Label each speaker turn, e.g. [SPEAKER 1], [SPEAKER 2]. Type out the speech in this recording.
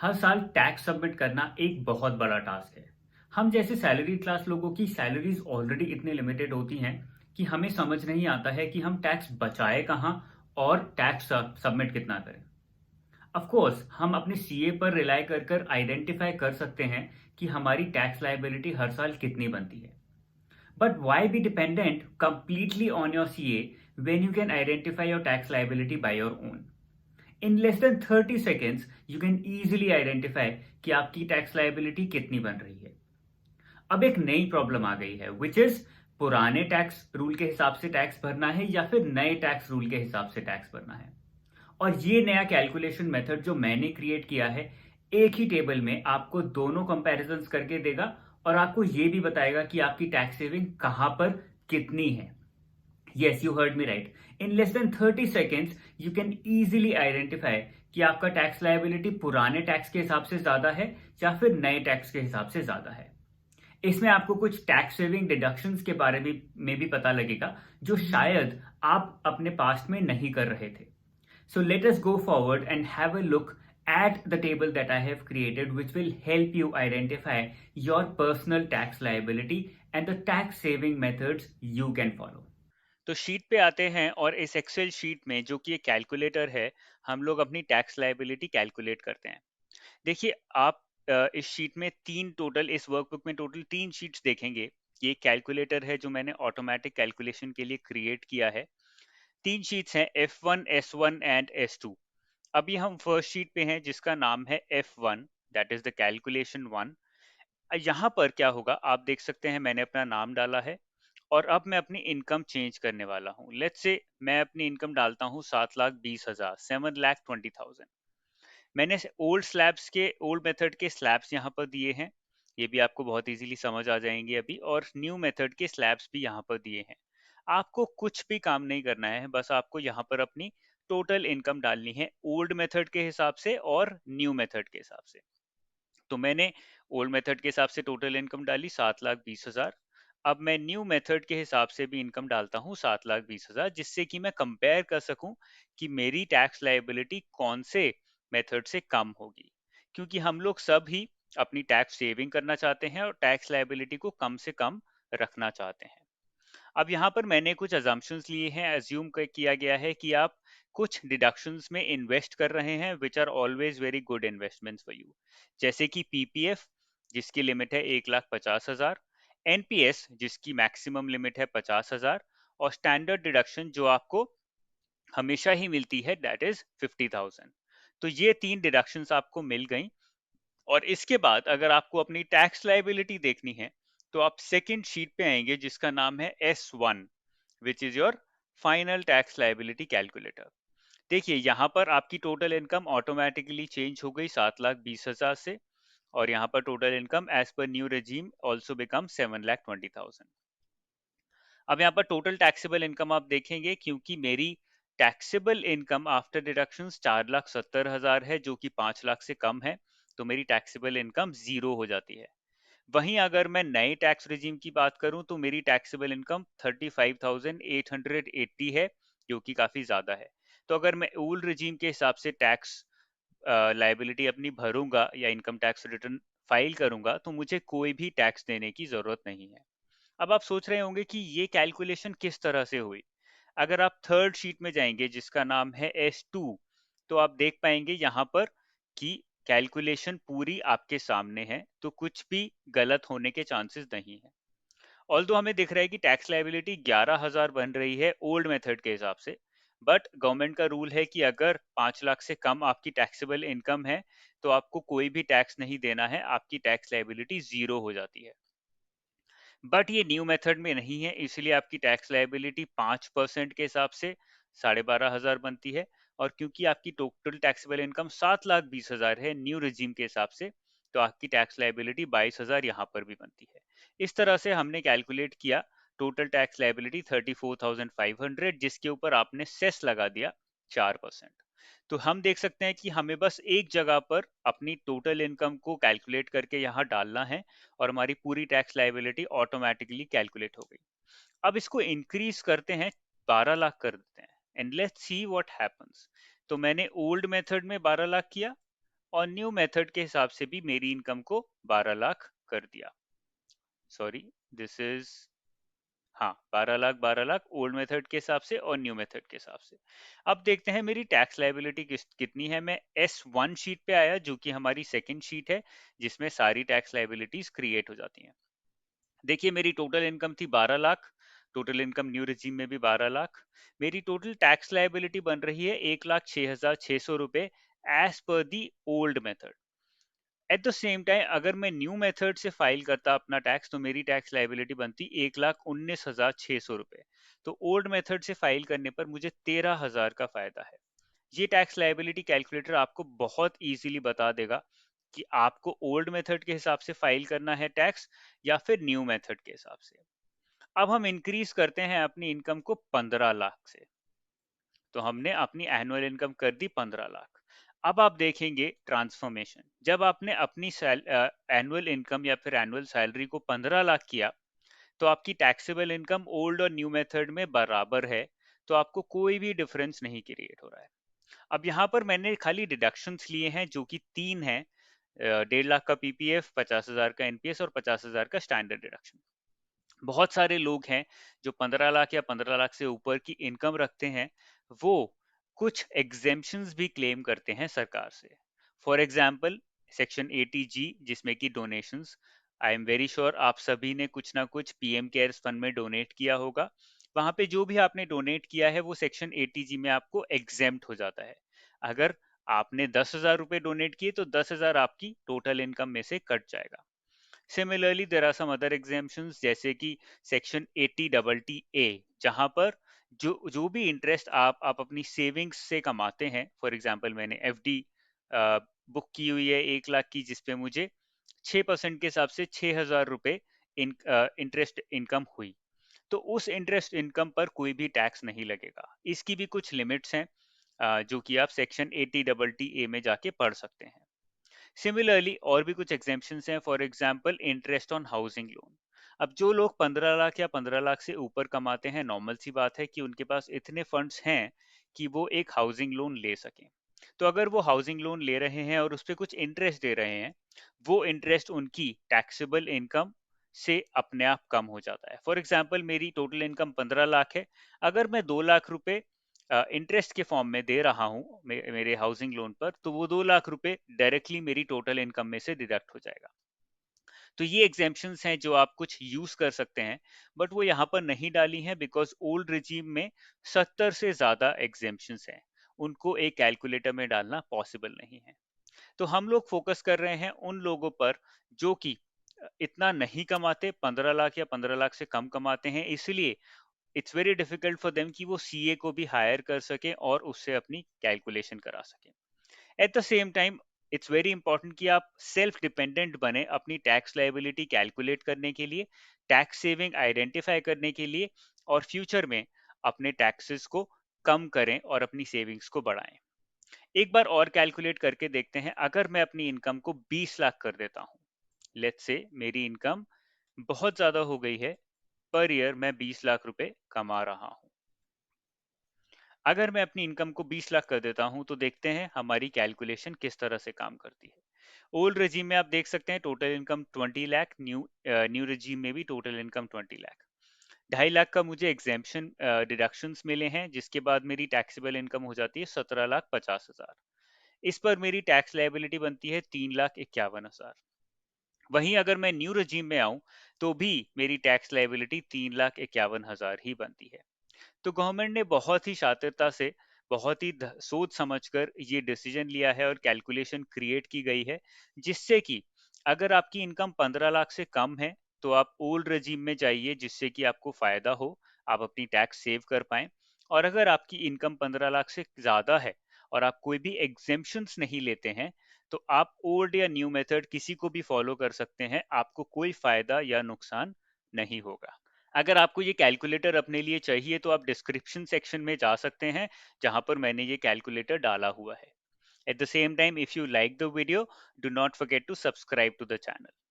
[SPEAKER 1] हर साल tax submit करना एक बहुत बड़ा टास्क है। हम जैसे सैलरी क्लास लोगों की सैलरीज ऑलरेडी इतनी लिमिटेड होती हैं कि हमें समझ नहीं आता है कि हम टैक्स बचाए कहाँ और टैक्स सबमिट कितना करें। ऑफ कोर्स हम अपने सीए पर रिलाई कर कर आइडेंटिफाई कर सकते हैं कि हमारी टैक्स लाइबिलिटी हर साल कितनी बनती है। But why be dependent completely on your CA when you can identify your tax liability by your own? In less than 30 seconds, you can easily identify कि आपकी टैक्स लाइबिलिटी कितनी बन रही है। अब एक नई प्रॉब्लम आ गई है विच इज पुराने टैक्स रूल के हिसाब से टैक्स भरना है या फिर नए टैक्स रूल के हिसाब से टैक्स भरना है। और ये नया कैलकुलेशन मेथड जो मैंने क्रिएट किया है एक ही टेबल में आपको दोनों कंपैरिजंस करके देगा और आपको ये भी बताएगा कि आपकी टैक्स सेविंग कहां पर कितनी है। Yes, you heard me right. In less than 30 seconds, you can easily identify कि आपका टैक्स लायबिलिटी पुराने टैक्स के हिसाब से ज्यादा है या फिर नए टैक्स के हिसाब से ज्यादा है। इसमें आपको कुछ टैक्स सेविंग डिडक्शंस के बारे में भी पता लगेगा जो शायद आप अपने पास्ट में नहीं कर रहे थे। So let us go forward and have a look at the table that I have created, which will help you identify your personal tax liability and the tax saving methods you can follow.
[SPEAKER 2] तो sheet पे आते हैं और इस Excel sheet में जो कि एक कैलकुलेटर है, हम लोग अपनी टैक्स लायबिलिटी कैलकुलेट करते हैं। देखिए, आप इस शीट में इस वर्कबुक में टोटल 3 शीट्स देखेंगे। ये एक कैलकुलेटर है जो मैंने ऑटोमेटिक कैलकुलेशन के लिए क्रिएट किया है। 3 शीट्स हैं F1, S1 एंड S2। अभी हम फर्स्ट शीट पे हैं जिसका नाम है F1, that is the calculation 1। यहाँ पर क्या होगा आप देख सकते हैं, मैंने अपना नाम डाला है और अब मैं अपनी इनकम चेंज करने वाला हूँ। लेट्स से मैं अपनी इनकम डालता हूँ 7,20,000, 7,20,000। मैंने ओल्ड मेथड के स्लैब्स यहाँ पर दिए हैं। ये भी आपको बहुत इजीली समझ आ जाएंगे अभी। और न्यू मेथड के स्लैब्स भी यहाँ पर दिए हैं। आपको कुछ भी काम नहीं करना है, बस आपको यहाँ पर अपनी टोटल इनकम डालनी है ओल्ड मेथड के हिसाब से और न्यू मेथड के हिसाब से। तो मैंने ओल्ड मेथड के हिसाब से टोटल इनकम डाली 7,20,000। अब मैं न्यू मेथड के हिसाब से भी इनकम डालता हूँ 7,20,000, जिससे कि मैं कंपेयर कर सकूं कि मेरी टैक्स लायबिलिटी कौन से मेथड से कम होगी। क्योंकि हम लोग सब ही अपनी टैक्स सेविंग करना चाहते हैं और टैक्स लायबिलिटी को कम से कम रखना चाहते हैं। अब यहाँ पर मैंने कुछ अजम्पशंस लिए हैं। एज्यूम किया गया है कि आप कुछ डिडक्शंस में इन्वेस्ट कर रहे हैं which are always very good investments for you. जैसे कि पीपीएफ जिसकी लिमिट है 1,50,000, एनपीएस जिसकी मैक्सिमम लिमिट है 50,000, और स्टैंडर्ड डिडक्शन जो आपको हमेशा ही मिलती है दैट इज 50,000। तो ये 3 डिडक्शंस आपको मिल गई। और इसके बाद अगर आपको अपनी टैक्स लायबिलिटी देखनी है तो आप सेकंड शीट पे आएंगे जिसका नाम है S1, which is your final tax liability calculator. देखिए, यहाँ पर आपकी टोटल इनकम ऑटोमेटिकली चेंज हो गई 7,20,000 से, और यहाँ पर total income as per new regime also become 7,20,000। अब यहाँ पर टोटल टैक्सेबल इनकम आप देखेंगे, क्योंकि मेरी टैक्सेबल इनकम आफ्टर डिडक्शंस 4,70,000 है जो कि 5 लाख से कम है। तो मेरी टैक्सेबल इनकम जीरो हो जाती है। वहीं अगर मैं नए टैक्स रिजीम की बात करूं तो मेरी टैक्सेबल इनकम 35,880 है, जो कि काफी ज्यादा है। तो अगर मैं ओल्ड रिजीम के हिसाब से टैक्स लायबिलिटी अपनी भरूंगा या इनकम टैक्स रिटर्न फाइल करूंगा तो मुझे कोई भी टैक्स देने की जरूरत नहीं है। अब आप सोच रहे होंगे कि ये कैलकुलेशन किस तरह से हुई। अगर आप थर्ड शीट में जाएंगे जिसका नाम है S2, तो आप देख पाएंगे यहाँ पर कि कैलकुलेशन पूरी आपके सामने है, तो कुछ भी गलत होने के चांसेस नहीं है। ऑल्दो हमें दिख रहा है कि टैक्स लायबिलिटी 11,000 बन रही है ओल्ड मेथड के हिसाब से, बट गवर्नमेंट का रूल है कि अगर 5 लाख से कम आपकी टैक्सेबल इनकम है तो आपको कोई भी टैक्स नहीं देना है, आपकी टैक्स लायबिलिटी जीरो हो जाती है। बट ये न्यू मेथड में नहीं है, इसलिए आपकी टैक्स लायबिलिटी 5% के हिसाब से 12,500 बनती है। और क्योंकि आपकी टोटल टैक्सेबल इनकम 7,20,000 है न्यू रिजीम के हिसाब से, तो आपकी टैक्स लायबिलिटी 22,000 यहाँ पर भी बनती है। इस तरह से हमने कैलकुलेट किया टोटल टैक्स लायबिलिटी 34,500, जिसके ऊपर आपने सेस लगा दिया 4%। तो हम देख सकते हैं कि हमें बस एक जगह पर अपनी टोटल इनकम को कैलकुलेट करके यहाँ डालना है और हमारी पूरी टैक्स लायबिलिटी ऑटोमेटिकली कैलकुलेट हो गई। अब इसको इंक्रीज करते हैं, 12 लाख कर देते हैं, and let's see what happens. तो मैंने ओल्ड मेथड में 12 लाख किया, और न्यू मेथड के हिसाब से भी मेरी इनकम को 12 लाख कर दिया। सॉरी, दिस इज, हाँ, 12 लाख ओल्ड मेथड के हिसाब से और न्यू मेथड के हिसाब से। अब देखते हैं मेरी टैक्स लायबिलिटी कितनी है। मैं S1 शीट पे आया, जो कि हमारी सेकंड शीट है जिसमें सारी टैक्स लायबिलिटीज क्रिएट हो जाती हैं। देखिए मेरी टोटल इनकम थी 12 lakh, total income new regime में भी 12 लाख। मेरी टोटल टैक्स लायबिलिटी बन रही है 1,06,600 रुपए as per the old method. At the same time अगर मैं न्यू मेथड से फाइल करता अपना टैक्स तो मेरी टैक्स लायबिलिटी बनती 1,19,600 रुपए। तो ओल्ड मेथड से फाइल करने पर मुझे 13,000 का फायदा है। ये टैक्स लायबिलिटी कैलकुलेटर आपको बहुत इजीली बता देगा कि आपको ओल्ड मेथड के हिसाब से फाइल करना है टैक्स या फिर न्यू मेथड के हिसाब से। अब हम इंक्रीज करते हैं अपनी इनकम को 15 लाख से। तो हमने अपनी एनुअल इनकम कर दी 15 लाख। अब आप देखेंगे ट्रांसफॉर्मेशन, जब आपने अपनी एनुअल इनकम या फिर एनुअल सैलरी को 15 लाख किया तो आपकी टैक्सेबल इनकम ओल्ड और न्यू मेथड में बराबर है। तो आपको कोई भी डिफरेंस नहीं क्रिएट हो रहा है। अब यहाँ पर मैंने खाली डिडक्शंस लिए हैं जो कि तीन हैं, 1.5 लाख का पीपीएफ, 50,000 का एनपीएस और 50,000 का स्टैंडर्ड डिडक्शन। बहुत सारे लोग हैं जो 15 लाख या 15 लाख से ऊपर की इनकम रखते हैं, वो कुछ एग्जेम्पशंस भी क्लेम करते हैं सरकार से। फॉर एग्जाम्पल सेक्शन 80G, जिसमें कि donations. I am very sure आप सभी ने कुछ ना कुछ पीएम केयर्स फंड में डोनेट किया होगा। वहां पे जो भी आपने डोनेट किया है वो सेक्शन 80G में आपको एग्जेम्प्ट हो जाता है। अगर आपने 10,000 रुपए डोनेट किए तो 10,000 आपकी टोटल इनकम में से कट जाएगा। Similarly, there are some other exemptions जैसे कि सेक्शन 80TTA, जहां पर जो भी इंटरेस्ट आप अपनी सेविंग्स से कमाते हैं। फॉर एग्जांपल मैंने एफडी बुक की हुई है 1 लाख की, जिसपे मुझे 6% के हिसाब से 6,000 रुपए इंटरेस्ट इनकम हुई। तो उस इंटरेस्ट इनकम पर कोई भी टैक्स नहीं लगेगा। इसकी भी कुछ लिमिट्स हैं, जो कि आप सेक्शन 80TTA में जाके पढ़ सकते हैं। सिमिलरली और भी कुछ एग्जेम्पशंस हैं, for example interest on housing loan. अब जो लोग 15 लाख या 15 लाख से ऊपर कमाते हैं, नॉर्मल सी बात है कि उनके पास इतने फंड्स हैं कि वो एक हाउसिंग लोन ले सकें। तो अगर वो हाउसिंग लोन ले रहे हैं और उस पर कुछ इंटरेस्ट दे रहे हैं, वो इंटरेस्ट उनकी टैक्सेबल इनकम से अपने आप कम हो जाता है। फॉर एग्जाम्पल मेरी टोटल इनकम 15 लाख है, अगर मैं 2 लाख रुपए इंटरेस्ट के फॉर्म में दे रहा हूँ मेरे हाउसिंग लोन पर, तो वो 2 लाख रुपए डायरेक्टली मेरी टोटल इनकम में से डिडक्ट हो जाएगा। तो ये एग्जेम्पशंस हैं जो आप कुछ यूज कर सकते हैं, बट वो यहाँ पर नहीं डाली हैं बिकॉज ओल्ड रिजीम में 70 से ज्यादा एग्जेम्पशंस हैं, उनको एक कैलकुलेटर में डालना पॉसिबल नहीं है। तो हम लोग फोकस कर रहे हैं उन लोगों पर जो कि इतना नहीं कमाते, 15 लाख या 15 लाख से कम कमाते हैं, इसलिए it's very difficult for them कि वो सीए को भी हायर कर सके और उससे अपनी कैलकुलेशन करा सके। Eight the same time it's very important कि आप सेल्फ डिपेंडेंट बने अपनी टैक्स लायबिलिटी कैलकुलेट करने के लिए, टैक्स सेविंग आइडेंटिफाई करने के लिए, और फ्यूचर में अपने टैक्सेस को कम करें और अपनी सेविंग्स को बढ़ाएं। एक बार और कैलकुलेट करके देखते हैं, अगर मैं अपनी इनकम को 20 लाख कर देता हूं, लेट्स से मेरी इनकम बहुत ज्यादा हो गई है, पर ईयर मैं 20 लाख रुपए कमा रहा हूं। अगर मैं अपनी इनकम को 20 लाख कर देता हूं तो देखते हैं हमारी कैलकुलेशन किस तरह से काम करती है। ओल्ड रेजिम में आप देख सकते हैं total income 20 lakh, new regime में भी टोटल इनकम 20 लाख। 2.5 लाख का मुझे एग्जेम्पशन डिडक्शंस मिले हैं, जिसके बाद मेरी टैक्सेबल इनकम हो जाती है 17,50,000। इस पर मेरी टैक्स लायबिलिटी बनती है 3,51,000। वहीं अगर मैं न्यू रेजिम में आऊं तो भी मेरी टैक्स लायबिलिटी 3,51,000 ही बनती है। तो गवर्नमेंट ने बहुत ही शातिरता से, बहुत ही सोच समझकर ये डिसीजन लिया है और कैलकुलेशन क्रिएट की गई है, जिससे कि अगर आपकी इनकम 15 लाख से कम है तो आप ओल्ड रेजिम में जाइए, जिससे कि आपको फायदा हो, आप अपनी टैक्स सेव कर पाएं। और अगर आपकी इनकम 15 लाख से ज्यादा है और आप कोई भी एग्जेम्पशंस नहीं लेते हैं, तो आप ओल्ड या न्यू मेथड किसी को भी फॉलो कर सकते हैं, आपको कोई फायदा या नुकसान नहीं होगा। अगर आपको ये कैलकुलेटर अपने लिए चाहिए तो आप डिस्क्रिप्शन सेक्शन में जा सकते हैं, जहां पर मैंने ये कैलकुलेटर डाला हुआ है। At the same time, if you like the video, do not forget to subscribe to the channel.